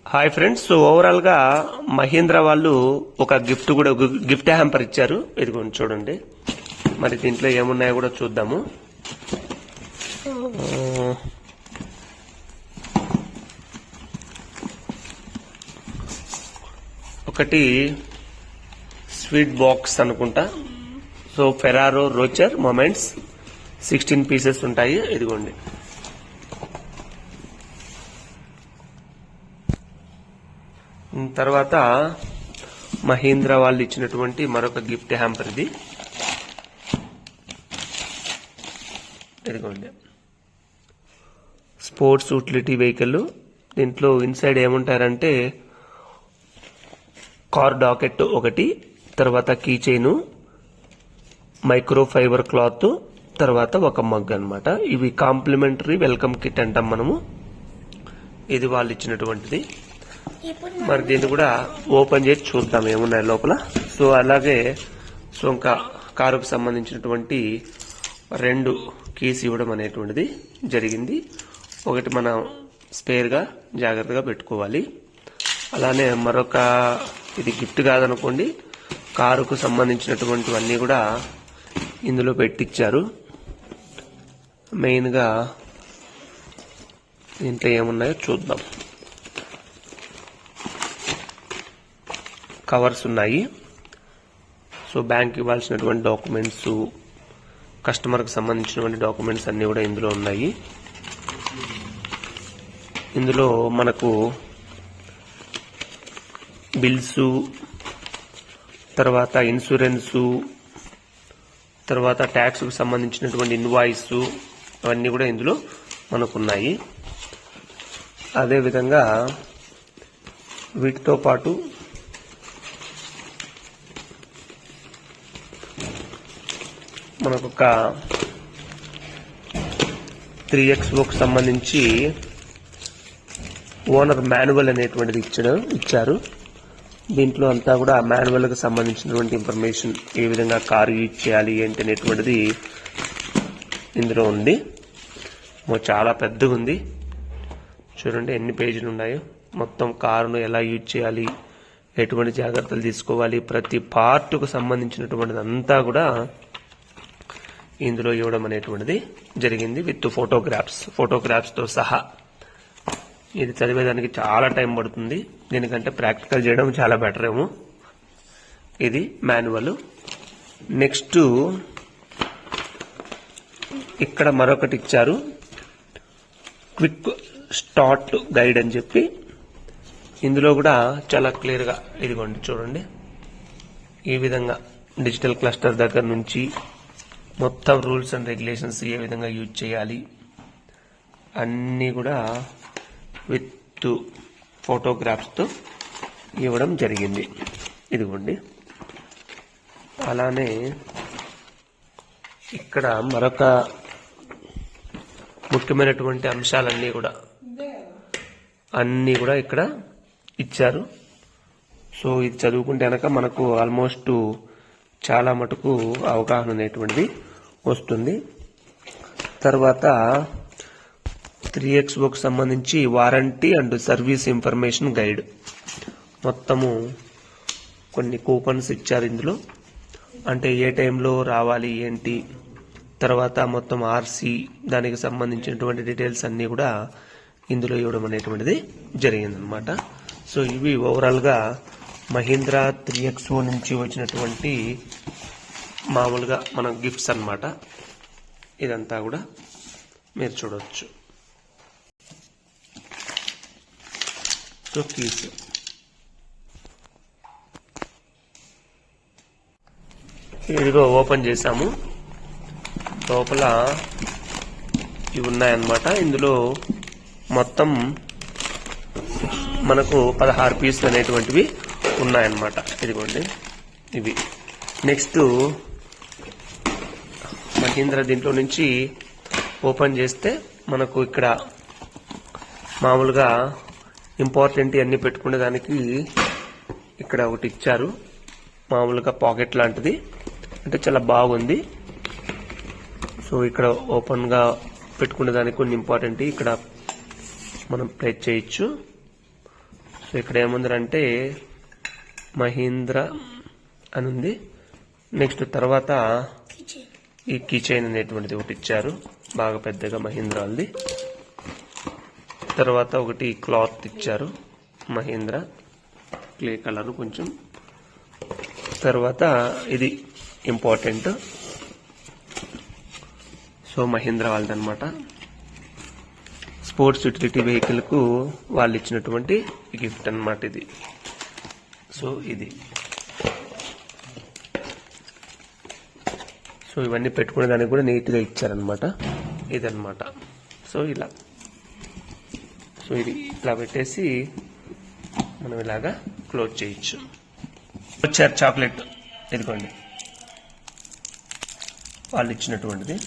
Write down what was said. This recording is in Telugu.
Hi friends. సో ఓవరాల్ గా మహీంద్రా వాళ్ళు ఒక గిఫ్ట్ హ్యాంపర్ ఇచ్చారు. ఇదిగోండి చూడండి. మరి దీంట్లో ఏమున్నాయో కూడా చూద్దాము. ఒకటి స్వీట్ బాక్స్ అనుకుంటా. So Ferraro Rocher moments 16 pieces ఉంటాయి. ఇదిగోండి. తర్వాత మహీంద్రా వాళ్ళు ఇచ్చినటువంటి మరొక గిఫ్ట్ హ్యాంపర్ ఇది. ఇదిగోండి. Sports utility vehicle. దీంట్లో ఇన్సైడ్ ఏముంటారంటే కార్ డాకెట్ ఒకటి, తర్వాత key chain, micro fibre cloth, తర్వాత ఒక మగ్ అన్నమాట. ఇవి కాంప్లిమెంటరీ వెల్కమ్ కిట్ అంటాం మనము. ఇది వాళ్ళు ఇచ్చినటువంటిది. మరి దీన్ని కూడా ఓపెన్ చేసి చూద్దాం ఏమున్నాయి లోపల. సో అలాగే ఇంకా కారుకు సంబంధించినటువంటి 2 కీస్ ఇవ్వడం అనేటువంటిది జరిగింది. ఒకటి మనం స్పేర్ గా జాగ్రత్తగా పెట్టుకోవాలి. అలానే మరొక, ఇది గిఫ్ట్ కాదనుకోండి, కారుకు సంబంధించినటువంటివన్నీ కూడా ఇందులో పెట్టించారు. మెయిన్ గా దీంట్లో ఏమున్నాయో చూద్దాం. కవర్స్ ఉన్నాయి. సో బ్యాంక్ ఇవ్వాల్సినటువంటి డాక్యుమెంట్స్, కస్టమర్కి సంబంధించినటువంటి డాక్యుమెంట్స్ అన్ని కూడా ఇందులో ఉన్నాయి. ఇందులో మనకు బిల్స్, తర్వాత ఇన్సూరెన్స్, తర్వాత ట్యాక్స్ కు సంబంధించినటువంటి ఇన్వాయిస్, అవన్నీ కూడా ఇందులో మనకున్నాయి. అదేవిధంగా వీటితో పాటు మనకు ఒక 3XOకు సంబంధించి ఓనర్ మాన్యువల్ అనేటువంటిది ఇచ్చారు. దీంట్లో అంతా కూడా మాన్యువల్ కు సంబంధించినటువంటి ఇన్ఫర్మేషన్, ఏ విధంగా కారు యూజ్ చేయాలి ఏంటి అనేటువంటిది ఇందులో ఉంది. చాలా పెద్దగా ఉంది. చూడండి ఎన్ని పేజీలు ఉన్నాయో. మొత్తం కారును ఎలా యూజ్ చేయాలి, ఎటువంటి జాగ్రత్తలు తీసుకోవాలి, ప్రతి పార్ట్కు సంబంధించినటువంటిది అంతా కూడా ఇందులో ఇవ్వడం అనేటువంటిది జరిగింది. విత్ ఫోటోగ్రాఫ్స్ తో సహా. ఇది చదివేదానికి చాలా టైం పడుతుంది. దీనికంటే ప్రాక్టికల్ చేయడం చాలా బెటర్ ఏమో. ఇది మాన్యువల్. నెక్స్ట్ ఇక్కడ మరొకటి ఇచ్చారు, క్విక్ స్టార్ట్ గైడ్ అని చెప్పి. ఇందులో కూడా చాలా క్లియర్ గా ఇదిగోండి చూడండి. ఈ విధంగా డిజిటల్ క్లస్టర్ దగ్గర నుంచి మొత్తం రూల్స్ అండ్ రెగ్యులేషన్స్ ఏ విధంగా యూజ్ చేయాలి అన్నీ కూడా విత్ ఫోటోగ్రాఫ్స్ తో ఇవ్వడం జరిగింది. ఇదిగోండి. అలానే ఇక్కడ మరొక ముఖ్యమైనటువంటి అంశాలన్నీ కూడా ఇక్కడ ఇచ్చారు. సో ఇది చదువుకుంటే కనుక మనకు ఆల్మోస్ట్ చాలా మటుకు అవగాహన అనేటువంటిది వస్తుంది. తర్వాత 3XOకు సంబంధించి warranty and service information guide. మొత్తము కొన్ని కూపన్స్ ఇచ్చారు ఇందులో. అంటే ఏ టైంలో రావాలి ఏంటి, తర్వాత మొత్తం ఆర్సీ, దానికి సంబంధించినటువంటి డీటెయిల్స్ అన్నీ కూడా ఇందులో ఇవ్వడం అనేటువంటిది జరిగిందనమాట. సో ఇవి ఓవరాల్ గా మహీంద్రా 3XO నుంచి వచ్చినటువంటి మామూలుగా మన గిఫ్ట్స్ అన్నమాట. ఇదంతా కూడా మీరు చూడవచ్చు. సో కీస్ ఇదిగో ఓపెన్ చేసాము. లోపల ఇవి ఉన్నాయన్నమాట. ఇందులో మొత్తం మనకు 16 పీసులు అనేటువంటివి ఉన్నాయన్నమాట. ఇదిగోండి ఇవి. నెక్స్ట్ మహీంద్రా దీంట్లో నుంచి ఓపెన్ చేస్తే మనకు ఇక్కడ మామూలుగా ఇంపార్టెంట్ అన్ని పెట్టుకునే దానికి ఇక్కడ ఒకటి ఇచ్చారు. మామూలుగా పాకెట్ లాంటిది, అంటే చాలా బాగుంది. సో ఇక్కడ ఓపెన్ గా పెట్టుకునే దానికి కొన్ని ఇంపార్టెంట్ ఇక్కడ మనం ప్లేస్ చేయొచ్చు. సో ఇక్కడ ఏముందంటే మహీంద్రా అని ఉంది. నెక్స్ట్ తర్వాత ఈ కీ చైన్ అనేటువంటిది ఒకటి ఇచ్చారు, బాగా పెద్దగా మహీంద్రా ఉంది. తర్వాత ఒకటి క్లాత్ ఇచ్చారు మహీంద్రా, క్లే కలర్ కొంచెం. తర్వాత ఇది ఇంపార్టెంట్, సో మహీంద్రా వాళ్ళదన్నమాట. స్పోర్ట్స్ యూటిలిటీ వెహికల్ కు వాళ్ళు ఇచ్చినటువంటి గిఫ్ట్ అన్నమాట ఇది. సో ఇది, సో ఇవన్నీ పెట్టుకునే దానికి కూడా నీట్గా ఇచ్చారనమాట. ఇదన్నమాట. సో ఇలా, సో ఇది ఇట్లా పెట్టేసి మనం ఇలాగా క్లోజ్ చేయొచ్చు. వచ్చారు చాక్లెట్, ఇదిగోండి వాళ్ళు ఇచ్చినటువంటిది.